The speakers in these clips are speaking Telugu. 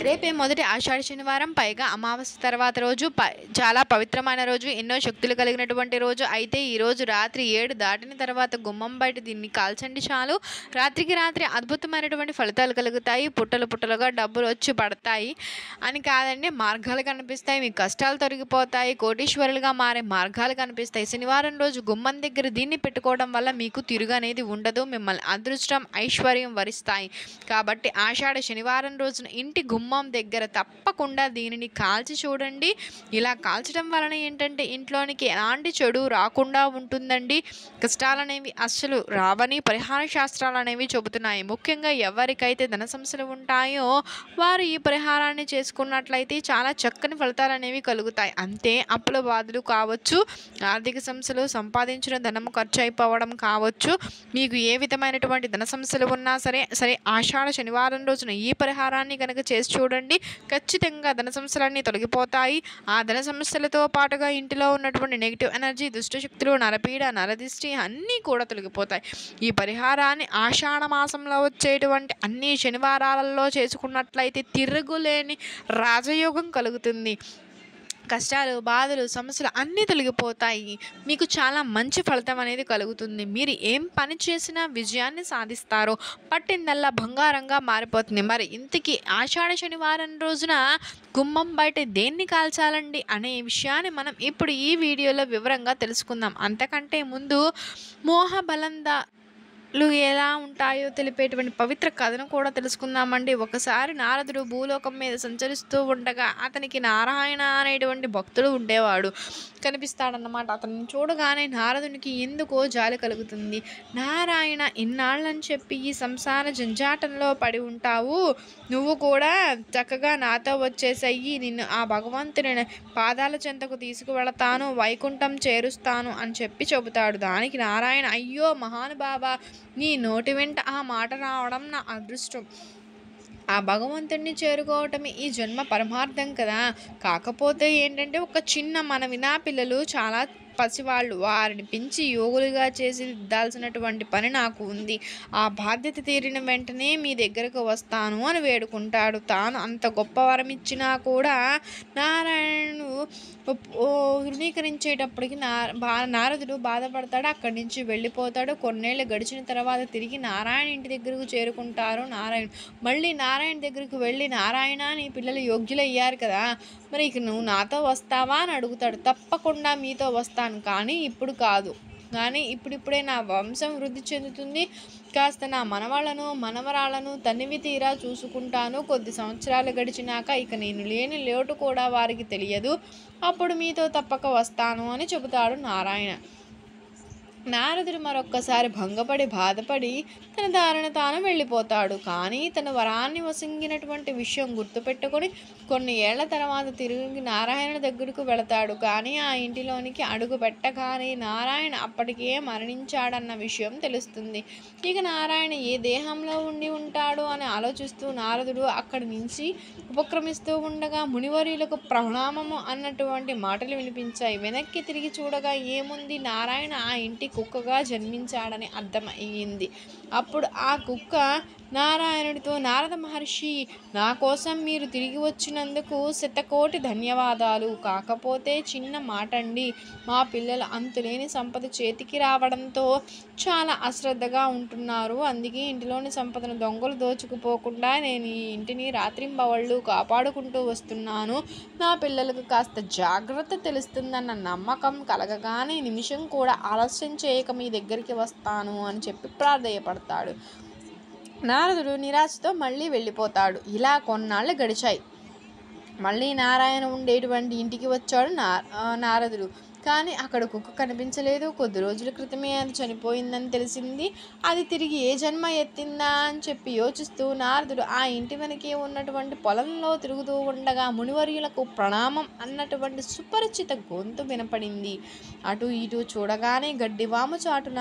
రేపే మొదటి ఆషాఢ శనివారం, పైగా అమావాస్య తర్వాత రోజు, చాలా పవిత్రమైన రోజు, ఎన్నో శక్తులు కలిగినటువంటి రోజు. అయితే ఈ రోజు రాత్రి 7 దాటిన తర్వాత గుమ్మం బయట దీన్ని కాల్చండి చాలు. రాత్రికి రాత్రి అద్భుతమైనటువంటి ఫలితాలు కలుగుతాయి. పుట్టలుగా డబ్బులు వచ్చి పడతాయి అని కాదండి, మార్గాలు కనిపిస్తాయి. మీ కష్టాలు తొలగిపోతాయి. కోటీశ్వరులుగా మారే మార్గాలు కనిపిస్తాయి. శనివారం రోజు గుమ్మం దగ్గర దీన్ని పెట్టుకోవడం వల్ల మీకు తిరుగు అనేది ఉండదు. మిమ్మల్ని అదృష్టం, ఐశ్వర్యం వరిస్తాయి. కాబట్టి ఆషాఢ శనివారం రోజున ఇంటి గుమ్మం దగ్గర తప్పకుండా దీనిని కాల్చి చూడండి. ఇలా కాల్చడం వలన ఏంటంటే ఇంట్లోనికి ఎలాంటి చెడు రాకుండా ఉంటుందండి. కష్టాలనేవి అస్సలు రావని పరిహార శాస్త్రాలు అనేవి చెబుతున్నాయి. ముఖ్యంగా ఎవరికైతే ధన సమస్యలు ఉంటాయో వారు ఈ పరిహారాన్ని చేసుకున్నట్లయితే చాలా చక్కని ఫలితాలు అనేవి కలుగుతాయి. అంతే, అప్పుల బాధలు కావచ్చు, ఆర్థిక సమస్యలు, సంపాదించిన ధనము ఖర్చు అయిపోవడం కావచ్చు, మీకు ఏ విధమైనటువంటి ధన సమస్యలు ఉన్నా సరే ఆషాఢ శనివారం రోజున ఈ పరిహారాన్ని కనుక చేసి చూడండి. ఖచ్చితంగా ధన సమస్యలన్నీ తొలగిపోతాయి. ఆ ధన సమస్యలతో పాటుగా ఇంటిలో ఉన్నటువంటి నెగిటివ్ ఎనర్జీ, దుష్టశక్తులు, నరపీడ, నరదిష్టి అన్నీ కూడా తొలగిపోతాయి. ఈ పరిహారాన్ని ఆషాఢ మాసంలో వచ్చేటువంటి అన్ని శనివారాలలో చేసుకున్నట్లయితే తిరుగులేని రాజయోగం కలుగుతుంది. కష్టాలు, బాధలు, సమస్యలు అన్నీ తొలగిపోతాయి. మీకు చాలా మంచి ఫలితం అనేది కలుగుతుంది. మీరు ఏం పని చేసినా విజయాన్ని సాధిస్తారు. పట్టిందల్లా బంగారంగా మారిపోతుంది. మరి ఇంతకీ ఆషాఢ శనివారం రోజున గుమ్మం బయట దేన్ని కాల్చాలండి అనే విషయాన్ని మనం ఇప్పుడు ఈ వీడియోలో వివరంగా తెలుసుకుందాం. అంతకంటే ముందు ఎలా ఉంటాయో తెలిపేటువంటి పవిత్ర కథను కూడా తెలుసుకుందామండి. ఒకసారి నారదుడు భూలోకం మీద సంచరిస్తూ ఉండగా అతనికి నారాయణ అనేటువంటి భక్తుడు ఉండేవాడు, కనిపిస్తాడన్నమాట. అతను చూడగానే నారదునికి ఎందుకో జాలి కలుగుతుంది. నారాయణ, ఇన్నాళ్ళని చెప్పి ఈ సంసార జంజాటంలో పడి ఉంటావు, నువ్వు కూడా చక్కగా నాతో వచ్చేసయ్యి, నిన్ను ఆ భగవంతుని పాదాల చెంతకు తీసుకువెళతాను, వైకుంఠం చేరుస్తాను అని చెప్పి చెబుతాడు. దానికి నారాయణ, అయ్యో మహానుభావ, నీ నోటి వెంట ఆ మాట రావడం నా అదృష్టం. ఆ భగవంతుడిని చేరుకోవటమే ఈ జన్మ పరమార్థం కదా. కాకపోతే ఏంటంటే ఒక చిన్న మనవి, నా పిల్లలు చాలా పసివాళ్ళు, వారిని పెంచి యోగులుగా చేసి దిద్దాల్సినటువంటి పని నాకు ఉంది. ఆ బాధ్యత తీరిన వెంటనే మీ దగ్గరకు వస్తాను అని వేడుకుంటాడు. తాను అంత గొప్ప వరం ఇచ్చినా కూడా నారాయణుడు ధృవీకరించేటప్పటికి నారదుడు బాధపడతాడు. అక్కడి నుంచి వెళ్ళిపోతాడు. కొన్నేళ్ళు గడిచిన తర్వాత తిరిగి నారాయణ ఇంటి దగ్గరకు చేరుకుంటారు నారాయణ. మళ్ళీ నారాయణ దగ్గరికి వెళ్ళి, నారాయణ, నీ పిల్లలు యోగ్యులయ్యారు కదా, మరి ఇక నువ్వు నాతో వస్తావా అని అడుగుతాడు. తప్పకుండా మీతో వస్తాను, కానీ ఇప్పుడు కాదు, కానీ ఇప్పుడిప్పుడే నా వంశం వృద్ధి చెందుతుంది, కాస్త నా మనవాళ్ళను మనవరాలను తనివి తీరా చూసుకుంటాను. కొద్ది సంవత్సరాలు గడిచినాక ఇక నేను లేని లోటు కూడా వారికి తెలియదు, అప్పుడు మీతో తప్పక వస్తాను అని చెబుతాడు నారాయణ. నారదుడు మరొక్కసారి భంగపడి బాధపడి తన దారిన తాను వెళ్ళిపోతాడు. కానీ తన వరాన్ని వసంగినటువంటి విషయం గుర్తుపెట్టుకొని కొన్ని ఏళ్ల తర్వాత తిరిగి నారాయణ దగ్గరకు వెళతాడు. కానీ ఆ ఇంటిలోనికి అడుగు పెట్టగానే నారాయణ అప్పటికే మరణించాడన్న విషయం తెలుస్తుంది. ఇక నారాయణ ఏ దేహంలో ఉండి ఉంటాడు అని ఆలోచిస్తూ నారదుడు అక్కడి నుంచి ఉపక్రమిస్తూ ఉండగా మునివర్యులకు ప్రణామము అన్నటువంటి మాటలు వినిపించాయి. వెనక్కి తిరిగి చూడగా ఏముంది, నారాయణ ఆ ఇంటి కుక్కగా జన్మించాడని అర్థమయ్యింది. అప్పుడు ఆ కుక్క నారాయణుడితో, నారద మహర్షి, నా కోసం మీరు తిరిగి వచ్చినందుకు శతకోటి ధన్యవాదాలు. కాకపోతే చిన్న మాట అండి, మా పిల్లలు అంతులేని సంపద చేతికి రావడంతో చాలా అశ్రద్ధగా ఉంటున్నారు. అందుకే ఇంటిలోని సంపదను దొంగలు దోచుకుపోకుండా నేను ఈ ఇంటిని రాత్రింబవళ్ళు కాపాడుకుంటూ వస్తున్నాను. నా పిల్లలకు కాస్త జాగ్రత్త తెలుస్తుందన్న నమ్మకం కలగగానే నిమిషం కూడా ఆలస్యం చేయక మీ దగ్గరికి వస్తాను అని చెప్పి ప్రాధేయపడతాడు. నారదుడు నిరాశతో మళ్ళీ వెళ్ళిపోతాడు. ఇలా కొన్నాళ్ళు గడిచాయి. మళ్ళీ నారాయణ ఉండేటువంటి ఇంటికి వచ్చాడు నారదుడు. కానీ అక్కడ కుక్క కనిపించలేదు. కొద్ది రోజుల క్రితమే అది చనిపోయిందని తెలిసింది. అది తిరిగి ఏ జన్మ ఎత్తిందా అని చెప్పి యోచిస్తూ నారదుడు ఆ ఇంటి వెనకే ఉన్నటువంటి పొలంలో తిరుగుతూ ఉండగా మునివర్యులకు ప్రణామం అన్నటువంటి సుపరిచిత గొంతు వినపడింది. అటు ఇటు చూడగానే గడ్డివాము చాటున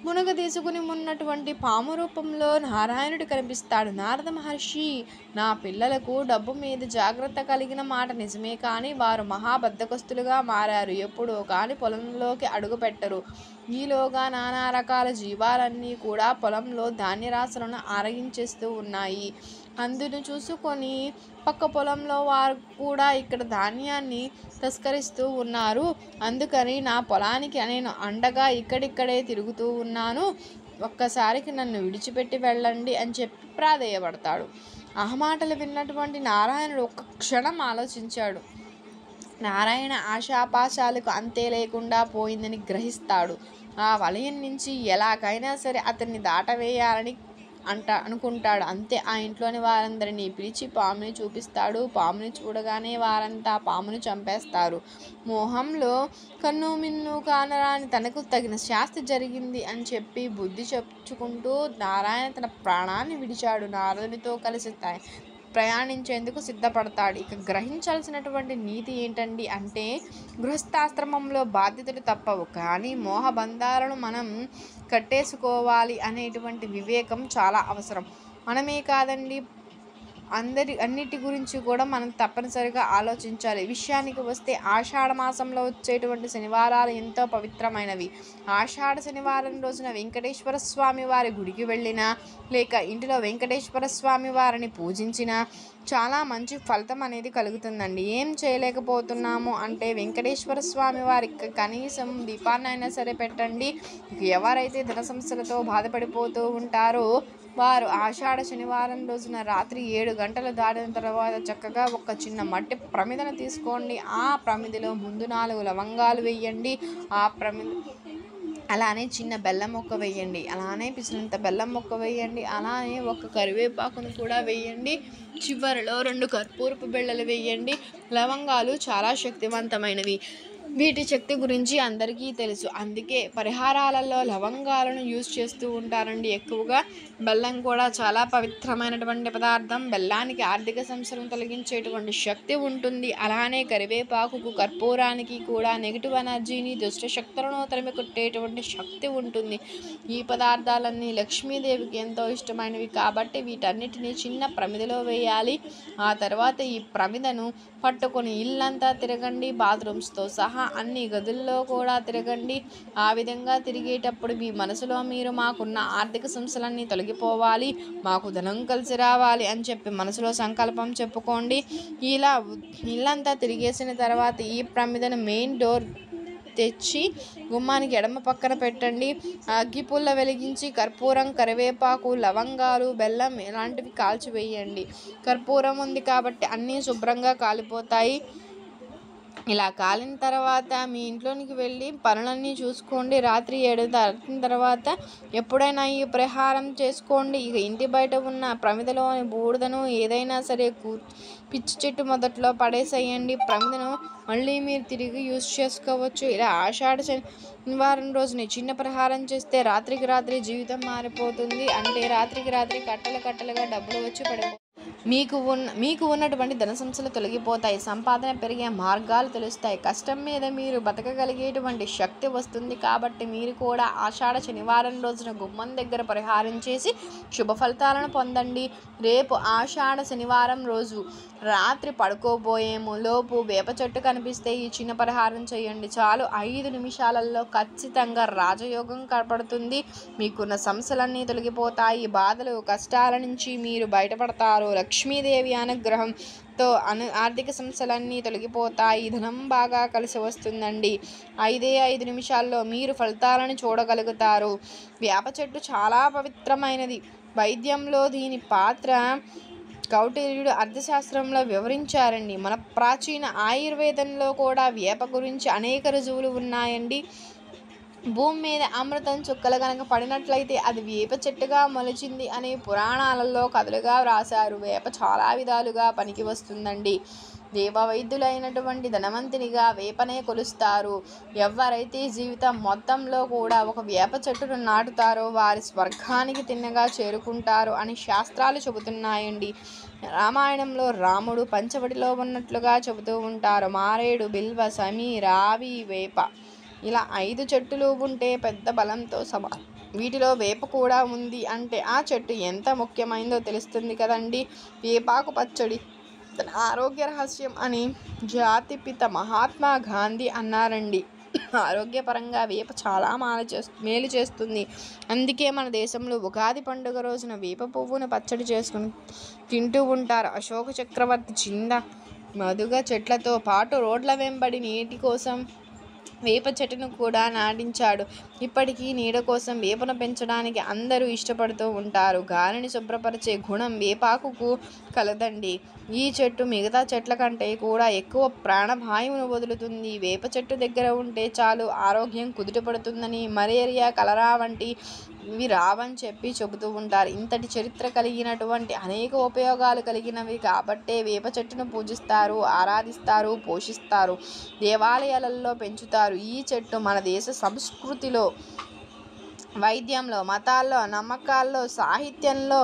మునగ తీసుకుని ఉన్నటువంటి పాము రూపంలో నారాయణుడు కనిపిస్తాడు. నారద మహర్షి, నా పిల్లలకు డబ్బు మీద జాగ్రత్త కలిగిన మాట నిజమే, కానీ వారు మహాబద్ధకస్తులుగా మారారు. ఎప్పుడో కానీ పొలంలోకి అడుగు పెట్టరు. ఈలోగా నానా రకాల జీవాలన్నీ కూడా పొలంలో ధాన్యరాశులను ఆరగించేస్తూ ఉన్నాయి. అందును చూసుకొని పక్క పొలంలో వారు కూడా ఇక్కడ ధాన్యాన్ని తస్కరిస్తూ ఉన్నారు. అందుకని నా పొలానికి నేను అండగా ఇక్కడిక్కడే తిరుగుతూ ఉన్నాను. ఒక్కసారికి నన్ను విడిచిపెట్టి వెళ్ళండి అని చెప్పి ప్రాధేయపడతాడు. ఆ మాటలు విన్నటువంటి నారాయణుడు ఒక్క క్షణం ఆలోచించాడు. నారాయణ ఆశాపాశాలకు అంతే లేకుండా పోయిందని గ్రహిస్తాడు. ఆ వలయం నుంచి ఎలాగైనా సరే అతన్ని దాటవేయాలని అనుకుంటాడు. అంతే ఆ ఇంట్లోని వారందరినీ పిలిచి పాముని చూపిస్తాడు. పాముని చూడగానే వారంతా పాముని చంపేస్తారు. మోహంలో కన్ను మిన్ను కానరాని తనకు తగిన శాస్తి జరిగింది అని చెప్పి బుద్ధి చెప్పుకుంటూ నారాయణ తన ప్రాణాన్ని విడిచాడు. నారదునితో కలిసి ప్రయాణించేందుకు సిద్ధపడతాడు. ఇక గ్రహించాల్సినటువంటి నీతి ఏంటండి అంటే, గృహస్థాశ్రమంలో బాధ్యతలు తప్పవు, కానీ మోహబంధాలను మనం కట్టేసుకోవాలి అనేటువంటి వివేకం చాలా అవసరం. మనమే కాదండి, అన్నిటి గురించి కూడా మనం తప్పనిసరిగా ఆలోచించాలి. విషయానికి వస్తే ఆషాఢ మాసంలో వచ్చేటువంటి శనివారాలు ఎంతో పవిత్రమైనవి. ఆషాఢ శనివారం రోజున వెంకటేశ్వర స్వామి వారి గుడికి వెళ్ళినా, లేక ఇంటిలో వెంకటేశ్వర స్వామి వారిని పూజించినా చాలా మంచి ఫలితం అనేది కలుగుతుందండి. ఏం చేయలేకపోతున్నాము అంటే వెంకటేశ్వర స్వామి వారికి కనీసం దీపాన్నైనా సరే పెట్టండి. ఎవరైతే ధన సమస్యలతో బాధపడిపోతూ ఉంటారో వారు ఆషాఢ శనివారం రోజున రాత్రి 7 గంటలు దాటిన తర్వాత చక్కగా ఒక చిన్న మట్టి ప్రమిదను తీసుకోండి. ఆ ప్రమిదిలో ముందు 4 లవంగాలు వేయండి. ఆ అలానే చిన్న బెల్లం మొక్క వేయండి. అలానే పిసినంత బెల్లం మొక్క వేయండి. అలానే ఒక కరివేపాకును కూడా వేయండి. చివరిలో 2 కర్పూరపు బిళ్ళలు వేయండి. లవంగాలు చాలా శక్తివంతమైనవి. వీటి శక్తి గురించి అందరికీ తెలుసు. అందుకే పరిహారాలలో లవంగాలను యూజ్ చేస్తూ ఉంటారండి ఎక్కువగా. బెల్లం కూడా చాలా పవిత్రమైనటువంటి పదార్థం. బెల్లానికి ఆర్థిక సమస్యలను తొలగించేటువంటి శక్తి ఉంటుంది. అలానే కరివేపాకుకు, కర్పూరానికి కూడా నెగిటివ్ ఎనర్జీని, దుష్ట శక్తులను తరిమి కొట్టేటువంటి శక్తి ఉంటుంది. ఈ పదార్థాలన్నీ లక్ష్మీదేవికి ఎంతో ఇష్టమైనవి కాబట్టి వీటన్నిటిని చిన్న ప్రమిదలో వేయాలి. ఆ తర్వాత ఈ ప్రమిదను పట్టుకొని ఇల్లంతా తిరగండి. బాత్రూమ్స్తో సహా అన్ని గదుల్లో కూడా తిరగండి. ఆ విధంగా తిరిగేటప్పుడు మీ మనసులో మీరు మాకున్న ఆర్థిక సమస్యలన్నీ తొలగిపోవాలి, మాకు ధనం కలిసి రావాలి అని చెప్పి మనసులో సంకల్పం చెప్పుకోండి. ఇలా ఇల్లంతా తిరిగేసిన తర్వాత ఈ ప్రమిదను మెయిన్ డోర్ తెచ్చి గుమ్మానికి ఎడమ పక్కన పెట్టండి. అగ్గిపుల్ల వెలిగించి కర్పూరం, కరివేపాకు, లవంగాలు, బెల్లం ఇలాంటివి కాల్చివేయండి. కర్పూరం ఉంది కాబట్టి అన్నీ శుభ్రంగా కాలిపోతాయి. ఇలా కాలిన తర్వాత మీ ఇంట్లోనికి వెళ్ళి పనులన్నీ చూసుకోండి. రాత్రి 7 దాటిన తర్వాత ఎప్పుడైనా ఈ పరిహారం చేసుకోండి. ఇక ఇంటి బయట ఉన్న ప్రమిదలోని బూడిదను ఏదైనా సరే పిచ్చి చెట్టు మొదట్లో పడేసేయండి. ప్రమిదను మళ్ళీ మీరు తిరిగి యూజ్ చేసుకోవచ్చు. ఇలా ఆషాఢ శనివారం రోజున చిన్న పరిహారం చేస్తే రాత్రికి రాత్రి జీవితం మారిపోతుంది. అంటే రాత్రికి రాత్రి కట్టలుగా డబ్బులు వచ్చి పడిపోతాయి. మీకు ఉన్నటువంటి ధన సమస్యలు తొలగిపోతాయి. సంపాదన పెరిగే మార్గాలు తెలుస్తాయి. కష్టం మీద మీరు బతకగలిగేటువంటి శక్తి వస్తుంది. కాబట్టి మీరు కూడా ఆషాఢ శనివారం రోజున గుమ్మం దగ్గర పరిహారం చేసి శుభ ఫలితాలను పొందండి. రేపు ఆషాఢ శనివారం రోజు రాత్రి పడుకోబోయేము లోపు వేప చెట్టు కనిపిస్తే ఈ చిన్న పరిహారం చేయండి. చాలు 5 నిమిషాలలో ఖచ్చితంగా రాజయోగం కనపడుతుంది. మీకున్న సమస్యలన్నీ తొలగిపోతాయి. బాధలు, కష్టాల నుంచి మీరు బయటపడతారు. లక్ష్మీదేవి అనుగ్రహంతో ఆర్థిక సమస్యలన్నీ తొలగిపోతాయి. ధనం బాగా కలిసి వస్తుందండి. 5 నిమిషాల్లో మీరు ఫలితాలను చూడగలుగుతారు. వేప చెట్టు చాలా పవిత్రమైనది. వైద్యంలో దీని పాత్ర కౌటిల్యుడు అర్థశాస్త్రంలో వివరించారండి. మన ప్రాచీన ఆయుర్వేదంలో కూడా వేప గురించి అనేక రుజువులు ఉన్నాయండి. భూమి మీద అమృతం చుక్కలు కనుక పడినట్లయితే అది వేప చెట్టుగా మొలిచింది అని పురాణాలలో కథలుగా వ్రాసారు. వేప చాలా విధాలుగా పనికి వస్తుందండి. దేవవైద్యులైనటువంటి ధనవంతునిగా వేపనే కొలుస్తారు. ఎవరైతే జీవితం మొత్తంలో కూడా ఒక వేప చెట్టును నాటుతారో వారి స్వర్గానికి తిన్నగా చేరుకుంటారు అని శాస్త్రాలు చెబుతున్నాయండి. రామాయణంలో రాముడు పంచవటిలో ఉన్నట్లుగా చెబుతూ ఉంటారు. మారేడు, బిల్వ, సమీ, రావి, వేప ఇలా 5 చెట్టులు ఉంటే పెద్ద బలంతో వీటిలో వేప కూడా ఉంది అంటే ఆ చెట్టు ఎంత ముఖ్యమైందో తెలుస్తుంది కదండి. వేపాకు పచ్చడి తన ఆరోగ్య రహస్యం అని జాతిపిత మహాత్మా గాంధీ అన్నారండి. ఆరోగ్యపరంగా వేప చాలా మేలు చేస్తుంది. అందుకే మన దేశంలో ఉగాది పండుగ రోజున వేప పువ్వును పచ్చడి చేసుకుని తింటూ ఉంటారు. అశోక చక్రవర్తి చింద మదుగ చెట్లతో పాటు రోడ్ల వెంబడి నీటి కోసం వేప చెట్టును కూడా నాటించాడు. ఇప్పటికీ నీడ కోసం వేపను పెంచడానికి అందరూ ఇష్టపడుతూ ఉంటారు. గాలిని శుభ్రపరిచే గుణం వేపాకుకు కలదండి. ఈ చెట్టు మిగతా చెట్ల కంటే కూడా ఎక్కువ ప్రాణవాయువును వదులుతుంది. వేప చెట్టు దగ్గర ఉంటే చాలు ఆరోగ్యం కుదుటపడుతుందని, మలేరియా, కలరా వంటి ఇవి రావని చెబుతూ ఉంటారు. ఇంతటి చరిత్ర కలిగినటువంటి అనేక ఉపయోగాలు కలిగినవి కాబట్టే వేప చెట్టును పూజిస్తారు, ఆరాధిస్తారు, పోషిస్తారు, దేవాలయాలలో పెంచుతారు. ఈ చెట్టు మన దేశ సంస్కృతిలో, వైద్యంలో, మతాల్లో, నమ్మకాల్లో, సాహిత్యంలో,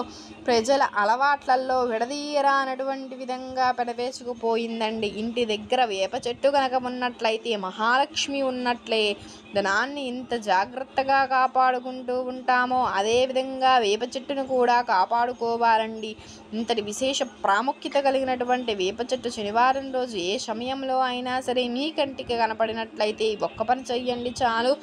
ప్రజల అలవాట్లలో విడదీయరానటువంటి విధంగా పెనవేసుకుపోయిందండి. ఇంటి దగ్గర వేప చెట్టు కనుక ఉన్నట్లయితే మహాలక్ష్మి ఉన్నట్లే. ధనాన్ని ఇంత జాగ్రత్తగా కాపాడుకుంటూ ఉంటామో అదేవిధంగా వేప చెట్టును కూడా కాపాడుకోవాలండి. ఇంతటి విశేష ప్రాముఖ్యత కలిగినటువంటి వేప చెట్టు శనివారం రోజు ఏ సమయంలో అయినా సరే మీ కంటికి కనపడినట్లయితే ఒక్క పని చెయ్యండి చాలు.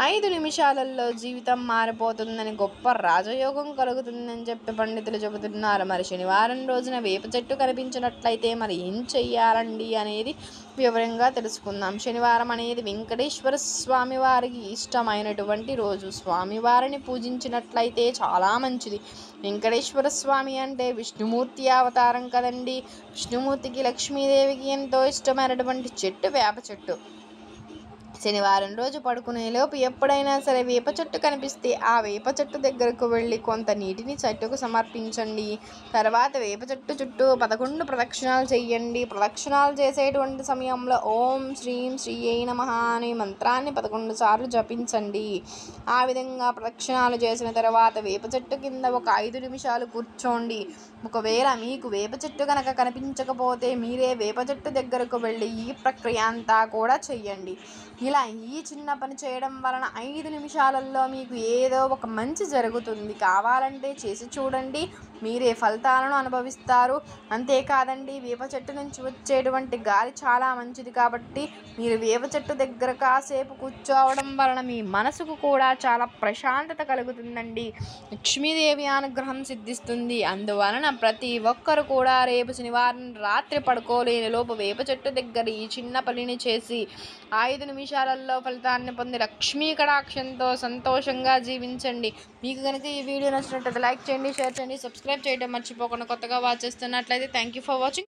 5 నిమిషాలలో జీవితం మారిపోతుందని, గొప్ప రాజయోగం కలుగుతుందని చెప్పి పండితులు చెబుతున్నారు. మరి శనివారం రోజున వేప చెట్టు కనిపించినట్లయితే మరి ఏం చెయ్యాలండి అనేది వివరంగా తెలుసుకుందాం. శనివారం అనేది వెంకటేశ్వర స్వామి వారికి ఇష్టమైనటువంటి రోజు. స్వామివారిని పూజించినట్లయితే చాలా మంచిది. వెంకటేశ్వర స్వామి అంటే విష్ణుమూర్తి అవతారం కదండి. విష్ణుమూర్తికి, లక్ష్మీదేవికి ఎంతో ఇష్టమైనటువంటి చెట్టు వేప చెట్టు. శనివారం రోజు పడుకునేలోపు ఎప్పుడైనా సరే వేప చెట్టు కనిపిస్తే ఆ వేప చెట్టు దగ్గరకు వెళ్ళి కొంత నీటిని చెట్టుకు సమర్పించండి. తర్వాత వేప చెట్టు చుట్టూ 11 ప్రదక్షిణాలు చేయండి. ప్రదక్షిణాలు చేసేటువంటి సమయంలో ఓం శ్రీం శ్రీయై నమః అనే మంత్రాన్ని 11 సార్లు జపించండి. ఆ విధంగా ప్రదక్షిణాలు చేసిన తర్వాత వేప చెట్టు కింద ఒక 5 నిమిషాలు కూర్చోండి. ఒకవేళ మీకు వేప చెట్టు కనుక కనిపించకపోతే మీరే వేప చెట్టు దగ్గరకు వెళ్ళి ఈ ప్రక్రియ అంతా కూడా చెయ్యండి. ఇలా ఈ చిన్న పని చేయడం వలన 5 నిమిషాలలో మీకు ఏదో ఒక మంచి జరుగుతుంది. కావాలంటే చేసి చూడండి, మీరే ఫలితాలను అనుభవిస్తారు. అంతేకాదండి, వేప చెట్టు నుంచి వచ్చేటువంటి గాలి చాలా మంచిది కాబట్టి మీరు వేప చెట్టు దగ్గర కాసేపు కూర్చోవడం వలన మీ మనసుకు కూడా చాలా ప్రశాంతత కలుగుతుందండి. లక్ష్మీదేవి అనుగ్రహం సిద్ధిస్తుంది. అందువలన ప్రతి ఒక్కరు కూడా రేపు శనివారం రాత్రి పడుకోలేని లోపు వేప చెట్టు దగ్గర ఈ చిన్న పనిని చేసి 5 నిమిషాలలో ఫలితాన్ని పొంది లక్ష్మీ కటాక్షంతో సంతోషంగా జీవించండి. మీకు కనుక ఈ వీడియో నచ్చినట్లయితే లైక్ చేయండి, షేర్ చేయండి, సబ్స్క్రైబ్ చేయడం మర్చిపోకుండా. కొత్తగా వాచ్ చేస్తున్నట్లయితే థ్యాంక్ యూ ఫర్ వాచింగ్.